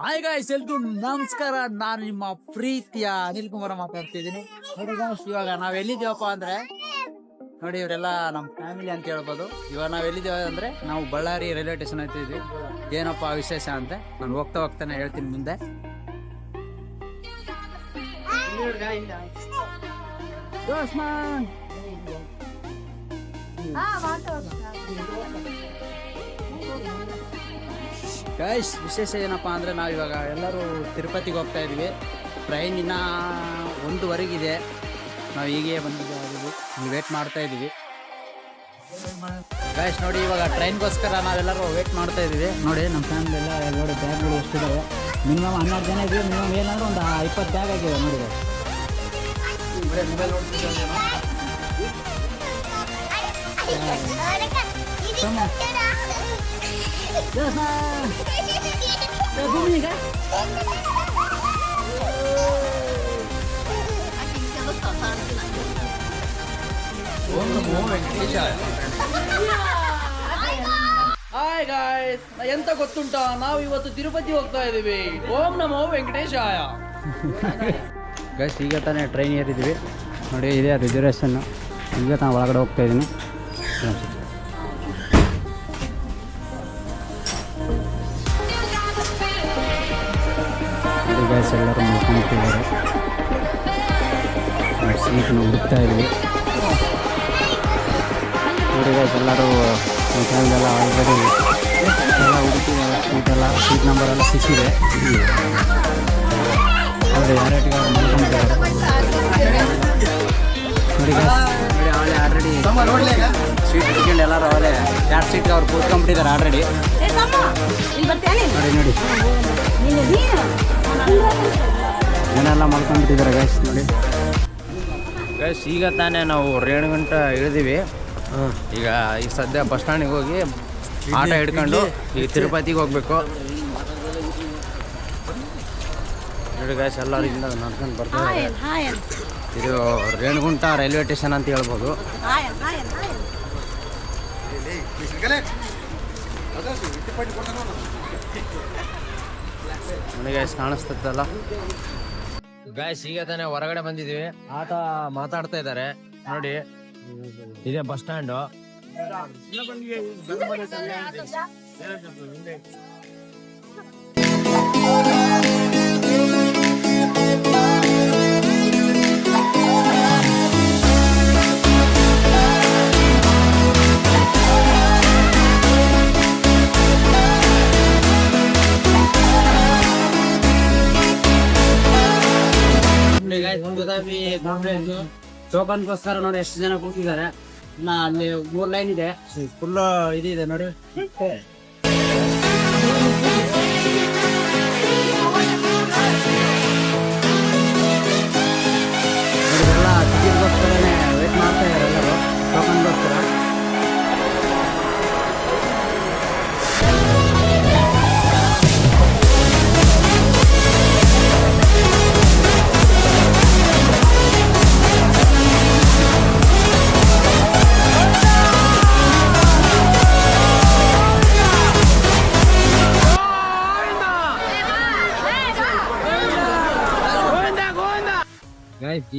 Hi guys, ಎಲ್ರಿಗೂ ನಮಸ್ಕಾರ. ನಾನು ನಿಮ್ಮ ಪ್ರೀತಿಯ ಅನಿಲ್ ಕುಮಾರ್ ಮಾತಾಡ್ತಿದ್ದೀನಿ. ನೋಡಿ ಗಾಯ್ಸ್, ಇವಾಗ ನಾವ್ ಎಲ್ಲಿದ್ದೀವಪ್ಪ ಅಂದ್ರೆ ನೋಡಿ, ಇವರೆಲ್ಲ ನಮ್ಮ ಫ್ಯಾಮಿಲಿ ಅಂತ ಹೇಳ್ಬೋದು. ಇವಾಗ ನಾವ್ ಎಲ್ಲಿದ್ದೀವ ಅಂದ್ರೆ ನಾವು ಬಳ್ಳಾರಿ ರೈಲ್ವೆ ಸ್ಟೇಷನ್ ಇದ್ದೀವಿ. ಏನಪ್ಪಾ ವಿಶೇಷ ಅಂತ ನಾನು ಹೋಗ್ತಾನೆ ಹೇಳ್ತೀನಿ ಮುಂದೆ. ಗೈಸ್, ವಿಶೇಷ ಏನಪ್ಪಾ ಅಂದ್ರೆ ನಾವು ಇವಾಗ ಎಲ್ಲರೂ ತಿರುಪತಿಗೆ ಹೋಗ್ತಾ ಇದೀವಿ. ಟ್ರೈನ್ ಇನ್ನ 1:15 ನಾವು ಹೀಗೆ ಬಂದಿದ್ದೀವಿ, ವೇಟ್ ಮಾಡ್ತಾ ಇದೀವಿ. ಗೈಸ್ ನೋಡಿ, ಇವಾಗ ಟ್ರೈನ್ಗೋಸ್ಕರ ನಾವೆಲ್ಲರೂ ವೇಟ್ ಮಾಡ್ತಾ ಇದೀವಿ. ನೋಡಿ ನಮ್ಮ ಫ್ಯಾಮಿಲಿ ಎಲ್ಲ ನೋಡಿ, ಬ್ಯಾಗ್ಗಳು ಎಷ್ಟಿದಾವೆ. ಮಿನಿಮಮ್ 12 ಜನ ಇದೀವಿ. ಮಿನಿಮಮ್ ಏನಂದ್ರೆ ಒಂದು 20 ಬ್ಯಾಗ್ ಆಗಿದೆ. ನೋಡಿ ಮೊಬೈಲ್ ಹಾಯ್ ಗಾಯ್ಸ್, ಎಂತ ಗೊತ್ತುಂಟ, ನಾವು ಇವತ್ತು ತಿರುಪತಿ ಹೋಗ್ತಾ ಇದೀವಿ. ಓಂ ನಮೋ ವೆಂಕಟೇಶಾಯ. ಗೈಸ್, ಈಗ ತಾನೇ ಟ್ರೈನ್ ಏರಿದ್ದೀವಿ. ನೋಡಿ, ಇದೆ ರಿಸರ್ವೇಷನ್. ಈಗ ನಾನು ಒಳಗಡೆ ಹೋಗ್ತಾ ಇದ್ದೀನಿ. ಗೈಸ್, ಎಲ್ಲರೂ ಮಲ್ಕೊಂಡ್ಬಿಟ್ಟಿದ್ದಾರೆ. ಸೀಟ್ನ ಹುಡುಕ್ತಾ ಇದ್ವಿ. ನೋಡಿ ಗೈಸ್, ಎಲ್ಲರೂ ಎಲ್ಲ ಆಲ್ರೆಡಿ ಎಲ್ಲ ಹುಡುಕಿದ್ದಾರೆ. ಸೀಟ್ ನಂಬರ್ ಎಲ್ಲ ಸಿಕ್ಕಿದೆ. ನೋಡಿ, ಯಾರ್ಯಾರಿಗೆ ಅವ್ರು ಮಲ್ಕೊಂಡಿದ್ದಾರೆ. ನೋಡಿ ಅವಳೆ ಆಲ್ರೆಡಿ ಸೀಟ್ ಹಿಡ್ಕೊಂಡು ಎಲ್ಲರೂ ಅವರೇ 2 ಸೀಟ್ಗೆ ಅವ್ರು ಕೂತ್ಕೊಂಡ್ಬಿಟ್ಟಿದ್ದಾರೆ ಆಲ್ರೆಡಿ. ನೋಡಿ ಏನೆಲ್ಲ ಮಲ್ಕೊಂಡ್ಬಿಟ್ಟಿದ್ದಾರೆ ಗೈಸ್. ನೋಡಿ ಗೈಸ್, ಈಗ ತಾನೇ ನಾವು ರೇಣುಗುಂಟ ಇಳಿದೀವಿ. ಈಗ ಸದ್ಯ ಬಸ್ ಸ್ಟ್ಯಾಂಡಿಗೆ ಹೋಗಿ ಆಟೋ ಹಿಡ್ಕೊಂಡು ಈ ತಿರುಪತಿಗೆ ಹೋಗ್ಬೇಕು. ನೋಡಿ ಗೈಸ್, ಎಲ್ಲರಿಂದ ನಡ್ಕೊಂಡು ಬರ್ತಾರೆ. ಇದು ರೇಣುಗುಂಟ ರೈಲ್ವೆ ಸ್ಟೇಷನ್ ಅಂತ ಹೇಳ್ಬೋದು. ನೋಡಿ ಗೈಸ್, ಕಾಣಿಸ್ತಲ್ಲ ಗೈಸ್, ಈಗ ತಾನೇ ಹೊರಗಡೆ ಬಂದಿದ್ದೀವಿ. ಆಟ ಮಾತಾಡ್ತಾ ಇದ್ದಾರೆ. ನೋಡಿ, ಇದೇ ಬಸ್ ಸ್ಟ್ಯಾಂಡು. ಟೋಕನ್ಗೋಸ್ಕರ ನೋಡಿ ಎಷ್ಟು ಜನ ಕೂತಿದ್ದಾರೆ. ಅಲ್ಲಿ 3 ಲೈನ್ ಇದೆ, ಫುಲ್ ಇದೆ ನೋಡಿ. ಎಲ್ಲ ಟಿಕೆಟ್ಗೋಸ್ಕರನೇ ವೇಟ್ ಮಾಡ್ತಾ ಇದ್ದಾರೆ ಎಲ್ಲರೂ, ಟೋಕನ್ಗೋಸ್ಕರ.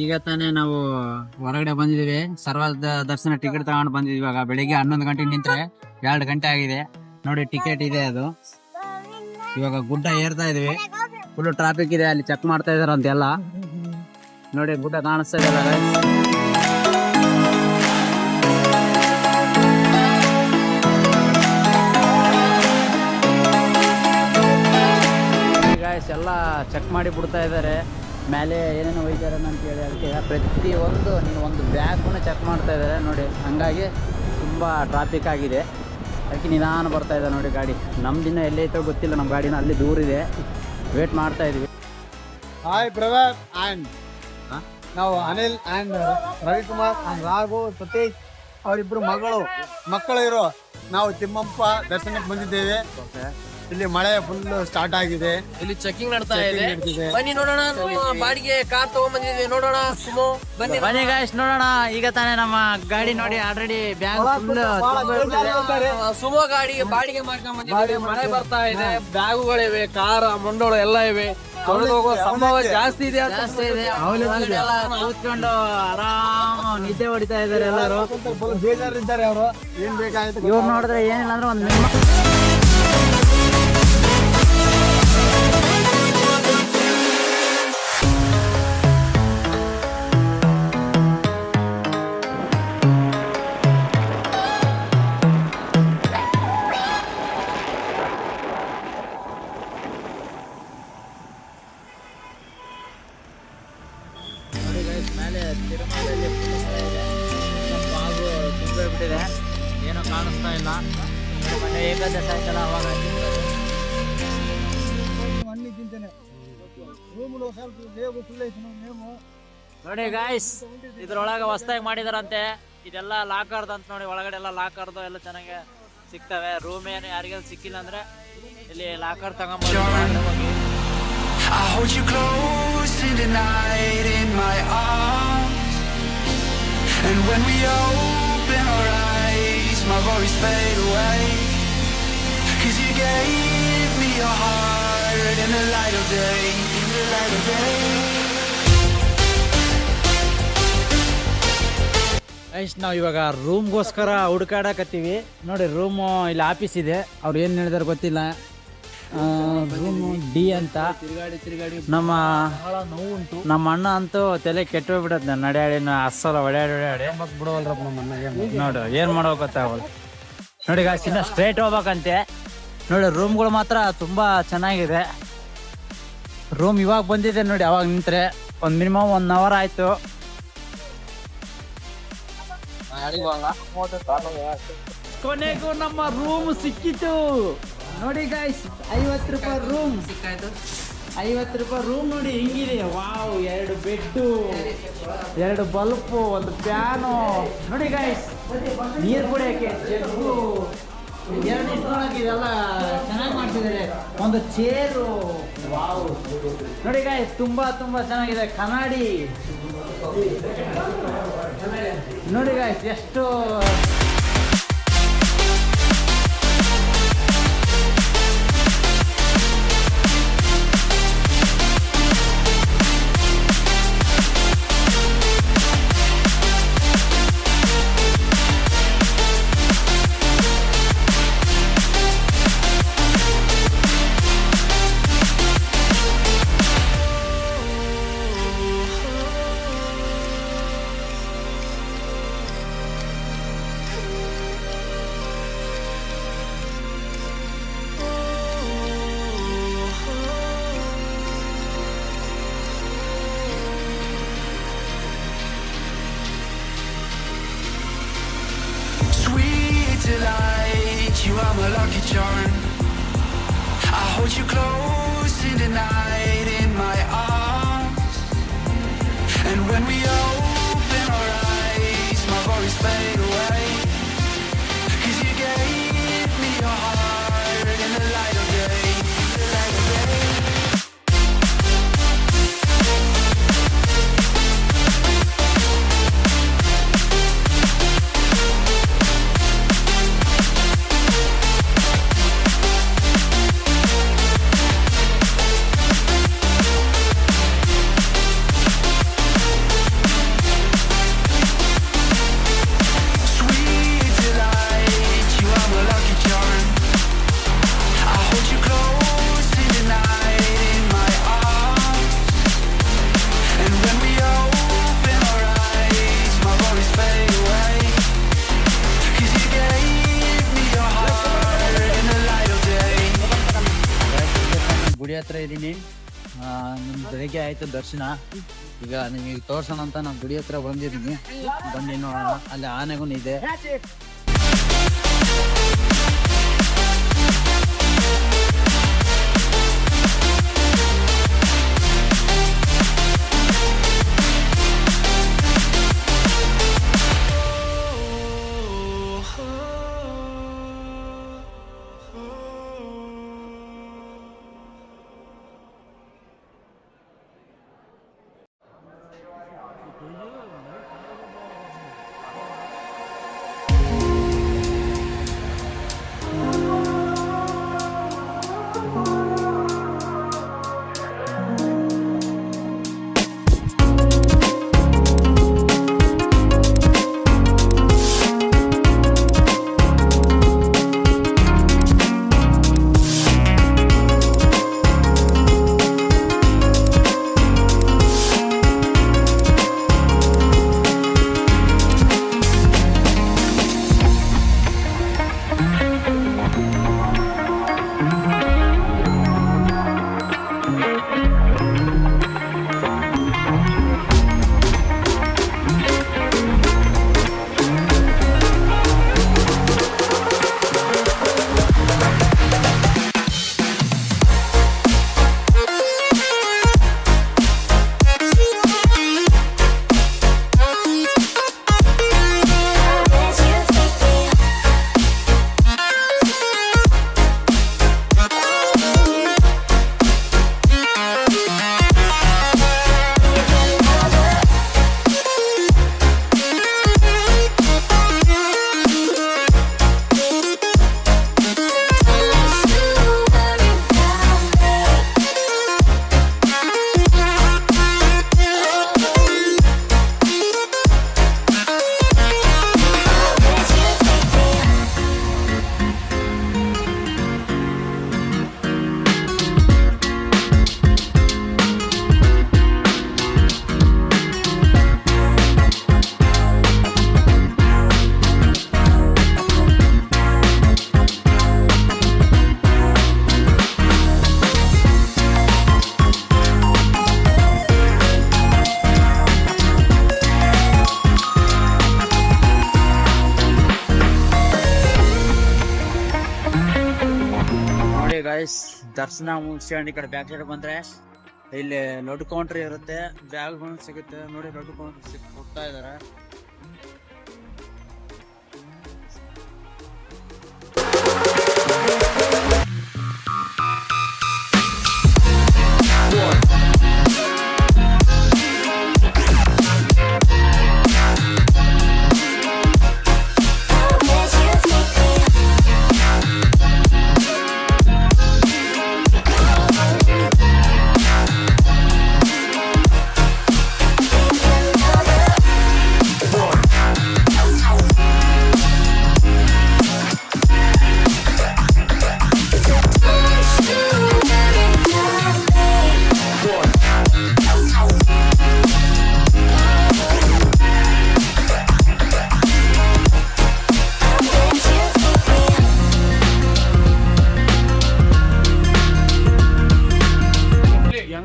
ಈಗ ತಾನೇ ನಾವು ಹೊರಗಡೆ ಬಂದಿದ್ದೀವಿ. ಸರ್ವ ದರ್ಶನ ಟಿಕೆಟ್ ತಗೊಂಡು ಬಂದಿದ್ವಿ. ಇವಾಗ ಬೆಳಿಗ್ಗೆ 11 ಗಂಟೆಗೆ ನಿಂತ್ರೆ 2 ಗಂಟೆ ಆಗಿದೆ. ನೋಡಿ, ಟಿಕೆಟ್ ಇದೆ ಅದು. ಇವಾಗ ಗುಡ್ಡ ಏರ್ತಾ ಇದೀವಿ. ಫುಲ್ ಟ್ರಾಫಿಕ್ ಇದೆ, ಅಲ್ಲಿ ಚೆಕ್ ಮಾಡ್ತಾ ಇದಾರೆ ಅಂತೆಲ್ಲ. ನೋಡಿ, ಗುಡ್ಡ ಕಾಣಿಸ್ತಾ ಇದೆಯಲ್ಲ ಗೈಸ್. ಎಲ್ಲ ಚೆಕ್ ಮಾಡಿ ಬಿಡ್ತಾ ಇದ್ದಾರೆ ಮೇಲೆ ಏನೇನು ಒಯ್ತಾರೆ ಅಂತೇಳಿ. ಅದಕ್ಕೆ ಪ್ರತಿಯೊಂದು ಒಂದು ಬ್ಯಾಗ್ನ ಚೆಕ್ ಮಾಡ್ತಾ ಇದ್ದಾರೆ. ನೋಡಿ, ಹಂಗಾಗಿ ತುಂಬ ಟ್ರಾಫಿಕ್ ಆಗಿದೆ. ಅದಕ್ಕೆ ನಿಧಾನ ಬರ್ತಾ ಇದೆ ನೋಡಿ ಗಾಡಿ. ನಮ್ದಿನ್ನ ಎಲ್ಲೈತೋ ಗೊತ್ತಿಲ್ಲ, ನಮ್ಮ ಗಾಡಿನ ಅಲ್ಲಿ ದೂರ ಇದೆ. ವೇಟ್ ಮಾಡ್ತಾ ಇದೀವಿ. ಹಾಯ್ ಬ್ರದರ್, ಆ್ಯಂಡ್ ನಾವು ಅನಿಲ್ ಆ್ಯಂಡ್ ರವಿಕುಮಾರ್ ಆ್ಯಂಡ್ ರಾಘು ಸತೀಶ್ ಅವರಿಬ್ಬರು ಮಕ್ಕಳು ಇರೋ ನಾವು ತಿಮ್ಮಪ್ಪ ದರ್ಶನಕ್ಕೆ ಬಂದಿದ್ದೇವೆ. ಇಲ್ಲಿ ಮಳೆ ಫುಲ್ ಸ್ಟಾರ್ಟ್ ಆಗಿದೆ. ಇಲ್ಲಿ ಚೆಕಿಂಗ್ ನಡ್ತಾ ಇದೆ. ನಡ್ತಿದೆ. ಬನ್ನಿ ನೋಡೋಣ, ಬಾಡಿಗೆ ಕಾರ್ ತಗೊಂಡ್ಬಂದಿದ್ದೀವಿ, ನೋಡೋಣ. ಸುಮೋ ಬನ್ನಿ. ಬನ್ನಿ ಗಾಯ್ಸ್ ನೋಡೋಣ. ಈಗ ತಾನೇ ನಮ್ಮ ಗಾಡಿ ನೋಡಿ ಆಲ್ರೆಡಿ ಬ್ಯಾಗ್ ಸುಮೋ ಗಾಡಿ ಬಾಡಿಗೆ ಮಾಡ್ಕೊಂಡ್ ಬಂದಿದ್ದೀವಿ. ಮಳೆ ಬರ್ತಾ ಇದೆ, ಬ್ಯಾಗುಗಳಿವೆ, ಕಾರ ಮಂಡೋಳು ಎಲ್ಲ ಇವೆ. ಹೋಗೋ ಸಂಭವ ಜಾಸ್ತಿ ಇದೆ ಅಂತ ಎಲ್ಲ ಕೂತ್ಕೊಂಡು ಆರಾಮ್ ನಿದ್ದೆ ಹೊಡಿತಾ ಇದಾರೆ ಎಲ್ಲರೂ. ಬೇಜಾರಿದ್ದಾರೆ ಅವರು. ಏನ್ ಬೇಕಾಯ್ತು ಇವ್ರು ನೋಡಿದ್ರೆ ಏನಿಲ್ಲ ಅಂದ್ರೆ ಒಂದು ಮೇಲೆ ತಿರುಮಲದಲ್ಲಿ ಬಾಗು ತುಂಬಿಬಿಟ್ಟಿದೆ, ಏನೋ ಕಾಣಿಸ್ತಾ ಇಲ್ಲ. ಮೊನ್ನೆ ಏಕಾದಶಿ ಆಯ್ತಲ್ಲ ಅವಾಗ ನೋಡಿ ಗಾಯ್ಸ್, ಇದ್ರೊಳಗೆ ಹೊಸ್ದಾಗಿ ಮಾಡಿದಾರಂತೆ. ಇದೆಲ್ಲ ಲಾಕರ್ದು ಅಂತ ನೋಡಿ, ಒಳಗಡೆ ಎಲ್ಲ ಲಾಕರ್ದು ಎಲ್ಲ ಚೆನ್ನಾಗಿ ಸಿಗ್ತವೆ. ರೂಮ್ ಏನು ಯಾರಿಗೆಲ್ಲ ಸಿಕ್ಕಿಲ್ಲ ಅಂದ್ರೆ ಇಲ್ಲಿ ಲಾಕರ್ ತಗೊಂಡ್ಬಂದು ಹೋಗಿ. I hold you close in the night in my arms, and when we open our eyes, my worries fade away, 'cause you gave me your heart in the light of day, in the light of day. Guys ನಾವು ಇವಾಗ ರೂಮ್ಗೋಸ್ಕರ ಹುಡುಕಾಡಕತ್ತೀವಿ. ನೋಡಿ room ಇಲ್ಲಿ office ಇದೆ, ಅವ್ರು ಏನು ಹೇಳಿದಾರೆ ಗೊತ್ತಿಲ್ಲ. Room D ಅಂತ. ನಮ್ಮ ಅಣ್ಣ ಅಂತೂ ತಲೆ ಕೆಟ್ಟೋಗ್ಬಿಡತ್ತೆ ನಡ್ಯಾಡಿನ ಅಸ್ಸಲ ಹೊಡ್ಯಾಡಿ ನೋಡು ಏನು ಮಾಡೋ ಗೊತ್ತಾಗಲ್ಲ. ನೋಡಿ ಗಾಯ್ಸ್ ಇನ್ನ ಸ್ಟ್ರೇಟ್ ಹೋಗ್ಬೇಕಂತೆ. ನೋಡಿ ರೂಮ್ಗಳು ಮಾತ್ರ ತುಂಬಾ ಚೆನ್ನಾಗಿದೆ. ರೂಮ್ ಇವಾಗ ಬಂದಿದೆ ನೋಡಿ, ಅವಾಗ ನಿಂತ್ರೆ ಒಂದು ಮಿನಿಮಮ್ 1 hour ಆಯ್ತು. ಕೊನೆಗೂ ನಮ್ಮ ರೂಮ್ ಸಿಕ್ಕಿತು ನೋಡಿ ಗಾಯ್ಸ್. 50 ರೂಪಾಯಿ ರೂಮ್ ಸಿಕ್ಕಾಯ್ತು. 50 ರೂಪಾಯಿ ರೂಮ್ ನೋಡಿ ಹಿಂಗಿದೆ. ವಾವ್, 2 ಬೆಡ್ಡು, 2 ಬಲ್ಪು, 1 ಫ್ಯಾನು ನೋಡಿ ಗಾಯ್ಸ್. ನೀರು ಕುಡಿಯೋಕ್ಕೆ ಜಗ್ಗು, 2 ಇಟ್ಕೊಳಕ್ಕೆ ಇದೆಲ್ಲ ಚೆನ್ನಾಗಿ ಮಾಡ್ತಿದ್ದಾರೆ. 1 ಚೇರು, ವಾವ್ ನೋಡಿ ಗಾಯ್ಸ್, ತುಂಬಾ ಚೆನ್ನಾಗಿದೆ. ಕನ್ನಡಿ ನೋಡಿ ಗಾಯ್ಸ್ ಎಷ್ಟು. Delight, you are my lucky charm. I hold you close in the night in my arms, and when we open our eyes, my worries fade away, 'cause you gave me your heart in the light of day, in the light of day. ಗುಡಿ ಹತ್ರ ಇದ್ದೀನಿ. ಬೆಳಿಗ್ಗೆ ಆಯ್ತು ದರ್ಶನ. ಈಗ ನಿಮಗೆ ತೋರ್ಸೋಣ ಅಂತ ನಾನು ಗುಡಿ ಹತ್ರ ಬಂದಿದ್ದೀನಿ. ಬನ್ನಿ ನೋಡೋಣ. ಅಲ್ಲಿ ಆನೆಗೂ ಇದೆ. ನೋಡಿ ಗಾಯ್ಸ್, ದರ್ಶನ ಮುಗಿಸ್ಕೊಂಡು ಈ ಕಡೆ ಬ್ಯಾಕ್ ಸೈಡ್ ಬಂದ್ರೆ ಇಲ್ಲಿ ಲಡ್ಡು ಕೌಂಟ್ರ್ ಇರುತ್ತೆ, ಬ್ಯಾಗ್ಗಳು ಸಿಗುತ್ತೆ. ನೋಡಿ ಲಡ್ಡು ಕೌಂಟ್ರ್ ಕೊಡ್ತಾ ಇದಾರೆ.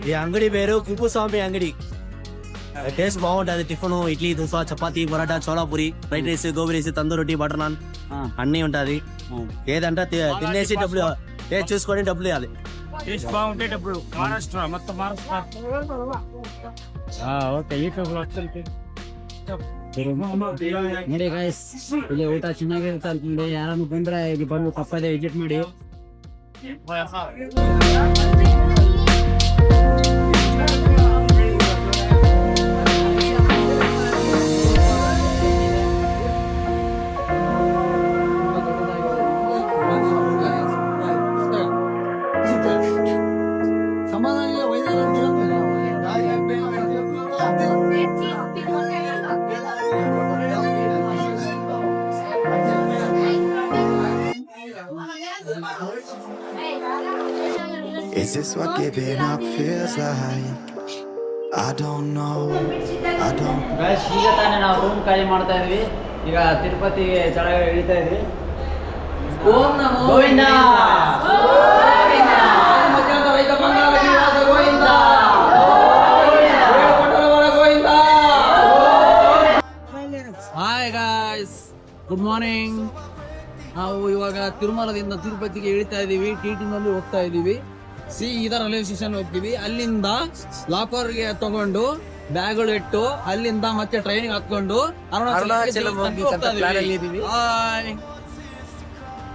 ఈ అంగడి పేరు కుప్పుస్వామి అంగడి. టేస్ట్ బాగుంటది. Tiffin idli, dosa, chapati, paratha, cholapuri, fried rice, gobi rice, tandoori roti, butter non అన్ని ఉంటది. ఏదంటే తినేసి డబ్బులు టేస్ట్ చూసుకొని డబ్బులు ఇవ్వాలి. టేస్ట్ బాగుంటే డబ్బులు. మహారాష్ట్ర మొత్తం మహారాష్ట్ర. ಓಕೆ ಯೂಟ್ಯೂಬ್ ನೋಡಿ ಗಾಯ್ಸ್, ಇಲ್ಲಿ ಊಟ ಚೆನ್ನಾಗಿರುತ್ತೆ ಅನ್ಕೊಂಡು ಯಾರನ್ನು ಬಂದ್ರೆ ಇಲ್ಲಿ ಬಂದು ತಪ್ಪದೆ ವಿಸಿಟ್ ಮಾಡಿ. Is this what giving up feels like? I don't know. Guys, ಈಗ ತಾನೇ ನಾವು ರೂಮ್ ಖಾಲಿ ಮಾಡ್ತಾ ಇದ್ವಿ. ಈಗ ತಿರುಪತಿಗೆ ಕೆಳಗಡೆ ಇಳಿತಾ ಇದ್ವಿ. ಓಂ ನಮೋ Govinda hi guys, good morning. ನಾವು ಇವಾಗ ತಿರುಮಲದಿಂದ ತಿರುಪತಿಗೆ ಇಳಿತಾ ಇದೀವಿ. ಟಿಟಿನಲ್ಲಿ ಹೋಗ್ತಾ ಇದೀವಿ. ಇದರ ರೈಲ್ವೆ ಸ್ಟೇಷನ್ ಹೋಗ್ತೀವಿ. ಅಲ್ಲಿಂದ ಲಾಕರ್ಗೆ ತಗೊಂಡು ಬ್ಯಾಗ್ಗಳು ಇಟ್ಟು ಅಲ್ಲಿಂದ ಮತ್ತೆ ಟ್ರೈನಿಗೆ ಹತ್ಕೊಂಡು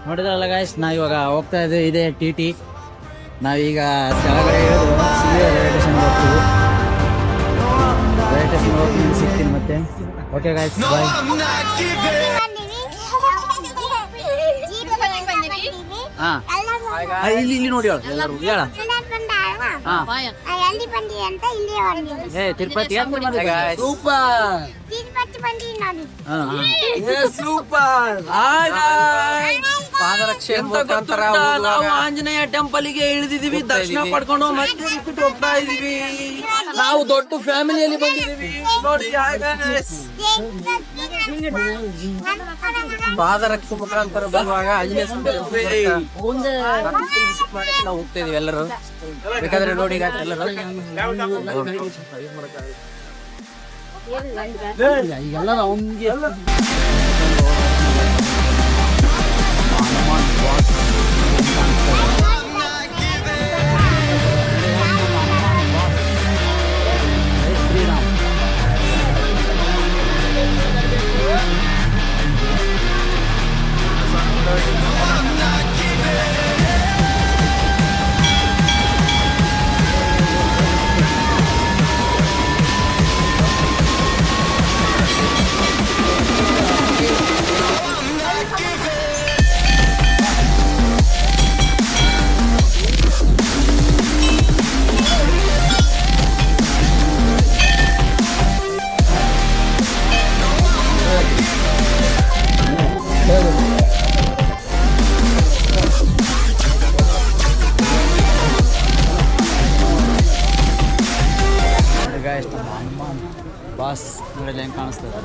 ನೋಡಿದ್ರಲ್ಲ ಗಾಯ್ಸ್, ನಾವ್ ಇವಾಗ ಹೋಗ್ತಾ ಇದ್ದೀವಿ. ಇದೆ ಟಿಟಿ. ನಾವೀಗ ಕೆಳಗಡೆ ಇಳಿದು ರೈಲ್ವೆ ಸ್ಟೇಷನ್ ಹೋಗ್ತೀವಿ. ರೈಲ್ವೆ ಸ್ಟೇಷನ್ ಹೋಗಿ ಸಿಗ್ತೀನಿ ಮತ್ತೆ. ಓಕೆ ಗಾಯ್ಸ್, ಬಾಯ್. ಇಲ್ಲಿ ನೋಡಿ ಎಲ್ಲರೂ ಹೇಳ. ತಿರುಪತಿ ಸೂಪರ್. ಪಾದರಕ್ಷೆ ಎಂತ ಗೊತ್ತುಂಟಾ? ನಾವು ಆಂಜನೇಯ ಟೆಂಪಲ್ ಗೆ ಇಳಿದಿದೀವಿ, ದರ್ಶನ ಪಡ್ಕೊಂಡು ಮತ್ತೆ ರಿಪೀಟ್ ಹೋಗ್ತಾ ಇದೀವಿ. ನಾವು ದೊಡ್ಡ ಫ್ಯಾಮಿಲಿಯಲ್ಲಿ ಬಂದಿದೀವಿ ನೋಡಿ. ಪಾದರಕ್ಷೆ ಮುಖಾಂತರ ಬರುವಾಗ ಆಂಜನೇಯ ಸ್ವಾಮಿ ನಾವು ಹೋಗ್ತಾ ಇದೀವಿ ಎಲ್ಲರೂ. ಬೇಕಾದ್ರೆ ನೋಡಿ ಈಗ ಎಲ್ಲರೂ ಎಲ್ಲರೂ ಅವನಿಗೆ ಶ್ರೀರಾಮ್ ಬಾಸ್ ನೋಡಿ ಹೆಂಗೆ ಕಾಣಿಸ್ತದೆ.